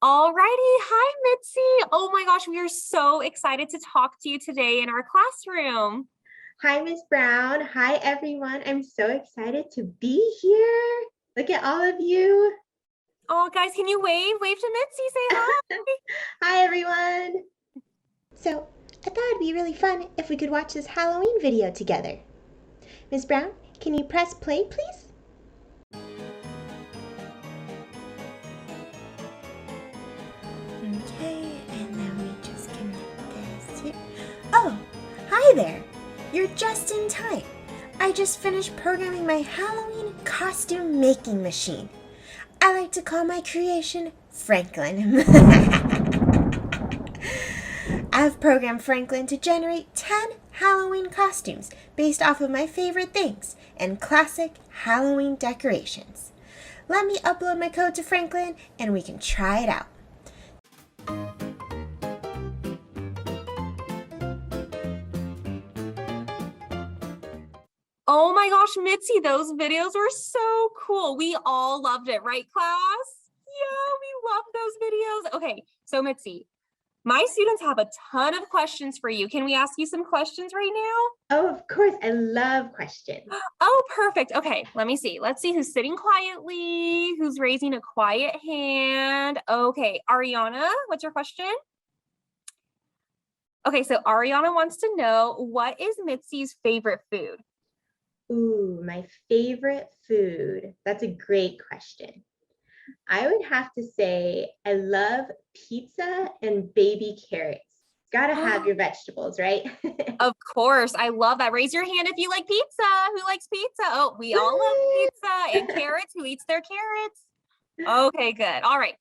Alrighty, hi Mitzi. Oh my gosh, we are so excited to talk to you today in our classroom. Hi, Miss Brown. Hi, everyone. I'm so excited to be here. Look at all of you. Oh, guys, can you wave? Wave to Mitzi, say hi. Hi, everyone. So, I thought it'd be really fun if we could watch this Halloween video together. Miss Brown, can you press play, please? Okay, and then we just connect this here. Oh, hi there. You're just in time. I just finished programming my Halloween costume making machine. I like to call my creation Franklin. I've programmed Franklin to generate 10 Halloween costumes based off of my favorite things and classic Halloween decorations. Let me upload my code to Franklin and we can try it out. Oh my gosh, Mitzi, those videos were so cool. We all loved it, right, class? Yeah, we loved those videos. Okay, so Mitzi, my students have a ton of questions for you. Can we ask you some questions right now? Oh, of course. I love questions. Oh, perfect. Okay, let me see. Let's see who's sitting quietly, who's raising a quiet hand. Okay, Ariana, what's your question? Okay, so Ariana wants to know, what is Mitzi's favorite food? Ooh, my favorite food. That's a great question. I would have to say I love pizza and baby carrots. Gotta have your vegetables, right? Of course, I love that. Raise your hand if you like pizza. Who likes pizza? Oh, we all love pizza. And carrots. Who eats their carrots? Okay, good. All right.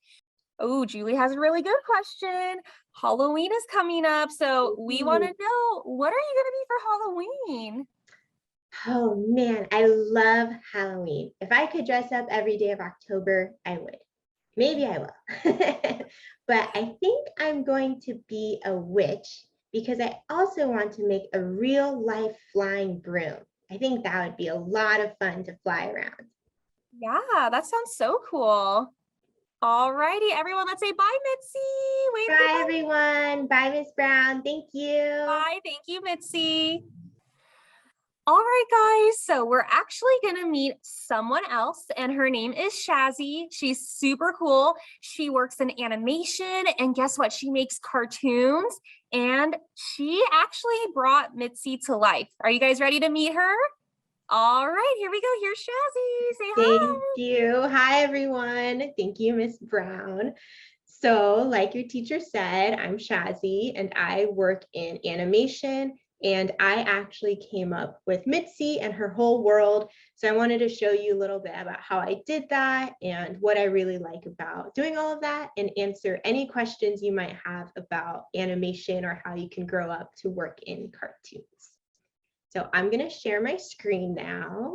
Oh, Julie has a really good question. Halloween is coming up, so we want to know, what are you going to be for Halloween? Oh man, I love Halloween. If I could dress up every day of October, I would. Maybe I will. But I think I'm going to be a witch because I also want to make a real life flying broom. I think that would be a lot of fun to fly around. Yeah, that sounds so cool. All righty, everyone, let's say bye, Mitzi. Wave Bye, goodbye. everyone. Bye, Miss Brown. Thank you. Bye. Thank you, Mitzi. All right, guys, so we're actually going to meet someone else, and her name is Shazzy. She's super cool. She works in animation, and guess what? She makes cartoons, and she actually brought Mitzi to life. Are you guys ready to meet her? All right, here we go. Here's Shazzy. Say Thank hi. you. Hi, everyone. Thank you, Miss Brown. So, like your teacher said, I'm Shazzy and I work in animation. And I actually came up with Mitzi and her whole world. So, I wanted to show you a little bit about how I did that and what I really like about doing all of that, and answer any questions you might have about animation or how you can grow up to work in cartoons. So, I'm going to share my screen now.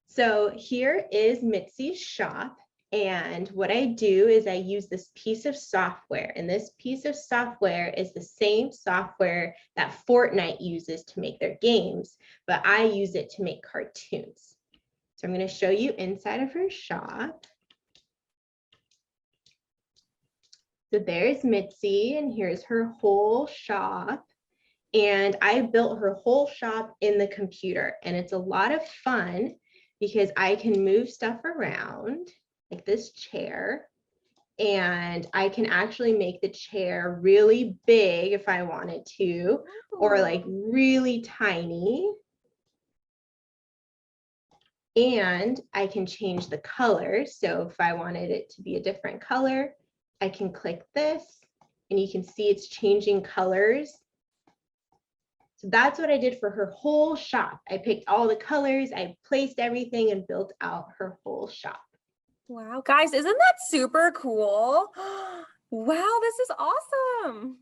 So here is Mitzi's shop. And what I do is I use this piece of software. And this piece of software is the same software that Fortnite uses to make their games, but I use it to make cartoons. So I'm going to show you inside of her shop. So there's Mitzi, and here's her whole shop. And I built her whole shop in the computer. And it's a lot of fun because I can move stuff around, like this chair, and I can actually make the chair really big if I wanted to, or like really tiny. And I can change the color. So if I wanted it to be a different color, I can click this and you can see it's changing colors. So that's what I did for her whole shop. I picked all the colors, I placed everything and built out her whole shop. Wow, guys, isn't that super cool? Wow, this is awesome.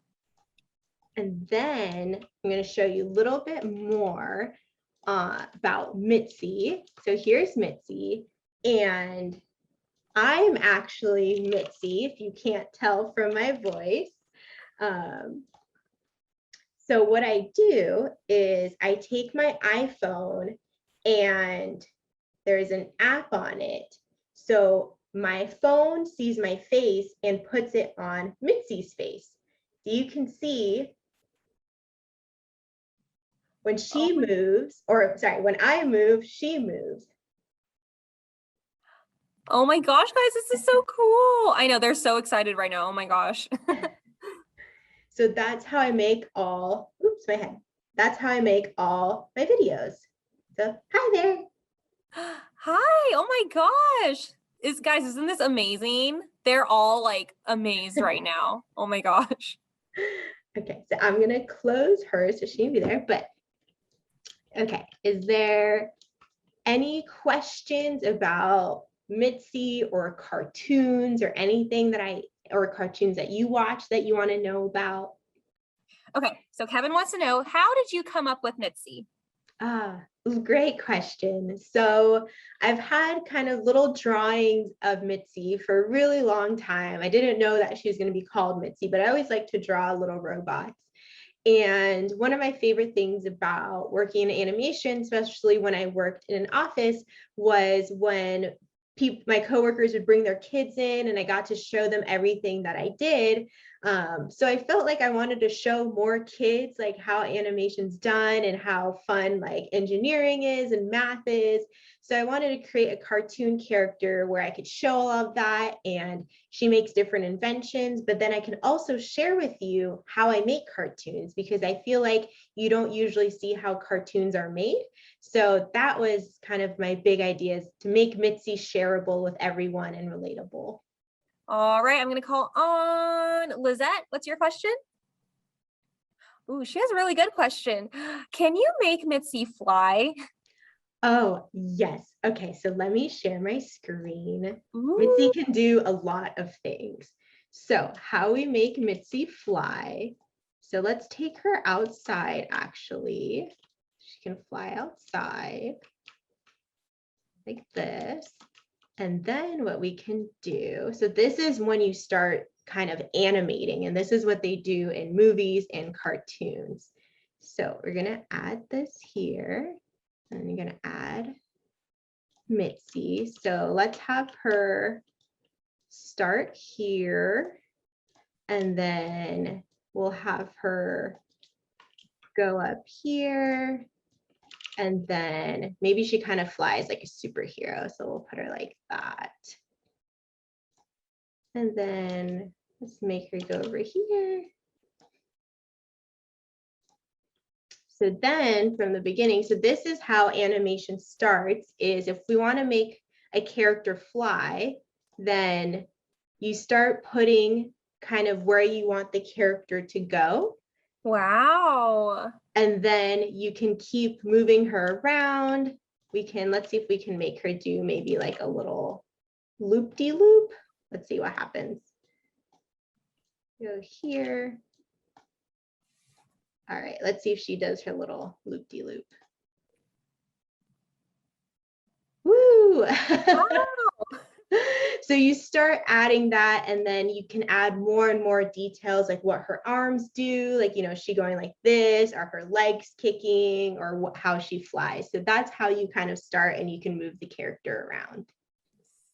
And then I'm going to show you a little bit more about Mitzi. So here's Mitzi, and I'm actually Mitzi, if you can't tell from my voice. So what I do is I take my iPhone and there's an app on it. So my phone sees my face and puts it on Mitzy's face. So you can see when she moves, or sorry, when I move, she moves. Oh my gosh, guys, this is so cool. I know they're so excited right now. Oh my gosh. So that's how I make all, oops, my head. That's how I make all my videos. So hi there. Hi. Oh my gosh. Guys, isn't this amazing? They're all like amazed right now. Oh my gosh. Okay, so I'm gonna close her so she can be there, but okay, is there any questions about Mitzy or cartoons or anything or cartoons that you watch that you want to know about? Okay, so Kevin wants to know, how did you come up with Mitzy? Great question. So I've had kind of little drawings of Mitzy for a really long time. I didn't know that she was going to be called Mitzy, but I always like to draw little robots. And one of my favorite things about working in animation, especially when I worked in an office, was when my coworkers would bring their kids in and I got to show them everything that I did. So I felt like I wanted to show more kids like how animation's done and how fun like engineering is and math is. So I wanted to create a cartoon character where I could show all of that, and she makes different inventions, but then I can also share with you how I make cartoons, because I feel like you don't usually see how cartoons are made. So that was kind of my big idea, is to make Mitzy shareable with everyone and relatable. All right, I'm going to call on Lizette. What's your question? Ooh, she has a really good question. Can you make Mitzy fly? Oh, yes. Okay, so let me share my screen. Ooh. Mitzy can do a lot of things. So how we make Mitzy fly. So let's take her outside, actually. She can fly outside like this. And then what we can do, so this is when you start kind of animating, and this is what they do in movies and cartoons. So we're gonna add this here, and you're gonna add Mitzy. So let's have her start here, and then we'll have her go up here, and then maybe she kind of flies like a superhero. So we'll put her like that. And then let's make her go over here. So then from the beginning, so this is how animation starts, is if we want to make a character fly, then you start putting kind of where you want the character to go. Wow. And then you can keep moving her around. Let's see if we can make her do maybe like a little loop-de-loop. Let's see what happens. Go here. All right, let's see if she does her little loop-de-loop. Woo! Wow. So you start adding that, and then you can add more and more details, like what her arms do, like, you know, is she going like this, are her legs kicking, or how she flies. So that's how you kind of start, and you can move the character around.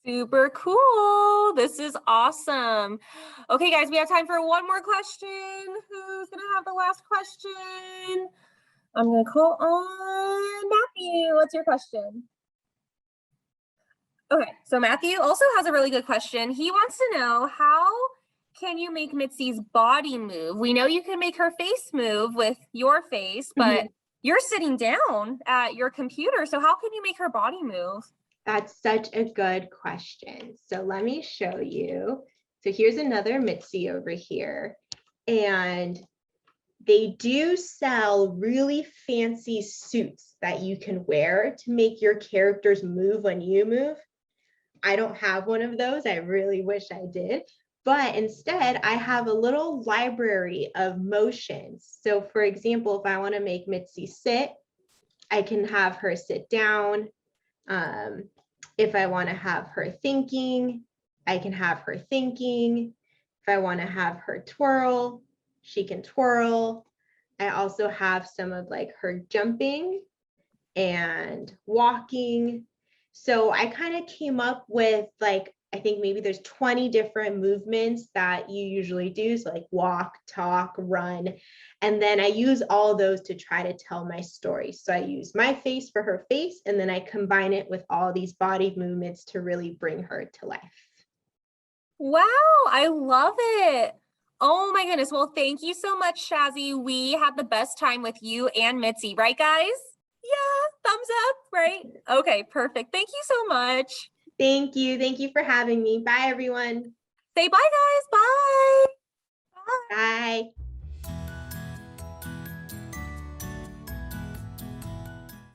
Super cool. This is awesome. Okay, guys, we have time for one more question. Who's going to have the last question? I'm going to call on Matthew. What's your question? Okay, so Matthew also has a really good question. He wants to know, how can you make Mitzy's body move? We know you can make her face move with your face, but you're sitting down at your computer. So how can you make her body move? That's such a good question. So let me show you. So here's another Mitzy over here. And they do sell really fancy suits that you can wear to make your characters move when you move. I don't have one of those. I really wish I did. But instead, I have a little library of motions. So for example, if I want to make Mitzy sit, I can have her sit down. If I want to have her thinking, I can have her thinking. If I want to have her twirl, she can twirl. I also have some of like her jumping and walking. So I kind of came up with like, I think maybe there's 20 different movements that you usually do. So like walk, talk, run. And then I use all those to try to tell my story. So I use my face for her face, and then I combine it with all these body movements to really bring her to life. Wow, I love it. Oh my goodness. Well, thank you so much, Shazzy. We had the best time with you and Mitzy, right, guys? Yeah, thumbs up, right? Okay, perfect. Thank you so much. Thank you. Thank you for having me. Bye, everyone. Say bye, guys. Bye. Bye. Bye.